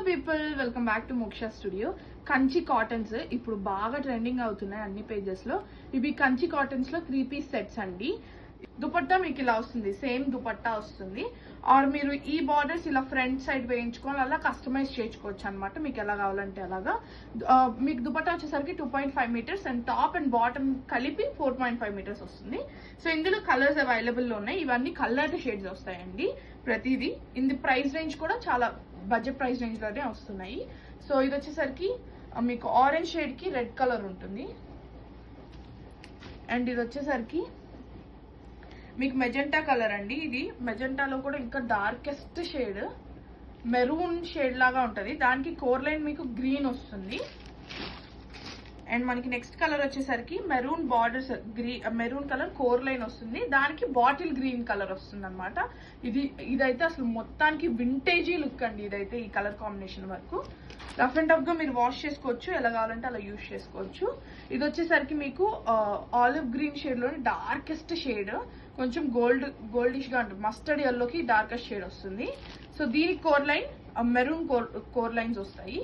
People, welcome back to మోక్ష studio. Kanchi cottons ఇప్పుడు బాగా ట్రెండింగ్ అవుతున్నాయి అన్ని పేజెస్ లో. ఇవి కంచి కాటన్స్ లో 3 పీస్ సెట్స్ అండి. దుపట్టా మీకు ఇలా వస్తుంది, సేమ్ దుపట్టా వస్తుంది. ఆర్ మీరు ఈ బార్డర్స్ ఇలా ఫ్రంట్ సైడ్ వేయించుకోవాలి, అలా కస్టమైజ్ చేసుకోవచ్చు అనమాట. మీకు ఎలా కావాలంటే అలాగా. మీకు దుపట్టా వచ్చేసరికి 2.5 metres and top and bottom కలిపి 4.5 మీటర్స్ వస్తుంది. సో ఇందులో కలర్స్ అవైలబుల్ లో ఉన్నాయి. ఇవన్నీ కలర్డ్ షేడ్స్ వస్తాయండి ప్రతిదీ. ఇది ప్రైస్ రేంజ్ కూడా చాలా బడ్జెట్ ప్రైస్ రేంజ్ లోనే వస్తున్నాయి. సో ఇది వచ్చేసరికి మీకు ఆరెంజ్ షేడ్ కి రెడ్ కలర్ ఉంటుంది. అండ్ ఇది వచ్చేసరికి మీకు మెజెంటా కలర్ అండి. ఇది మెజెంటాలో కూడా ఇంకా డార్కెస్ట్ షేడ్ మెరూన్ షేడ్ లాగా ఉంటుంది. దానికి కోర్ లైన్ మీకు గ్రీన్ వస్తుంది. అండ్ మనకి నెక్స్ట్ కలర్ వచ్చేసరికి maroon borders, maroon colour core line వస్తుంది. దానికి బాటిల్ గ్రీన్ కలర్ వస్తుంది అనమాట. ఇదైతే అసలు మొత్తానికి వింటేజీ లుక్ అండి. ఇదైతే ఈ కలర్ కాంబినేషన్ వరకు రఫ్ అండ్ టఫ్ గా మీరు వాష్ చేసుకోవచ్చు, ఎలా కావాలంటే అలా యూజ్ చేసుకోవచ్చు. ఇది వచ్చేసరికి మీకు ఆలివ్ గ్రీన్ షేడ్ లోని డార్కెస్ట్ షేడ్, కొంచెం గోల్డిష్ గా ఉంటుంది. మస్టర్డ్ ఎల్లోకి డార్కెస్ట్ షేడ్ వస్తుంది. సో దీనికి core line maroon core lines వస్తాయి.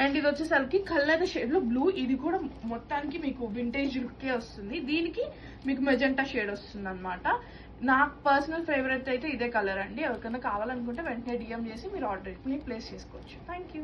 అండ్ ఇది వచ్చేసరికి కలర్ షేడ్ లో బ్లూ. ఇది కూడా మొత్తానికి మీకు వింటేజ్ లుక్కే వస్తుంది. దీనికి మీకు మెజెంటా షేడ్ వస్తుంది అనమాట. నాకు పర్సనల్ ఫేవరెట్ అయితే ఇదే కలర్ అండి. ఎవరికైనా కావాలనుకుంటే వెంటనే డిఎం చేసి మీరు ఆర్డర్ ప్లేస్ చేసుకోవచ్చు. Thank you.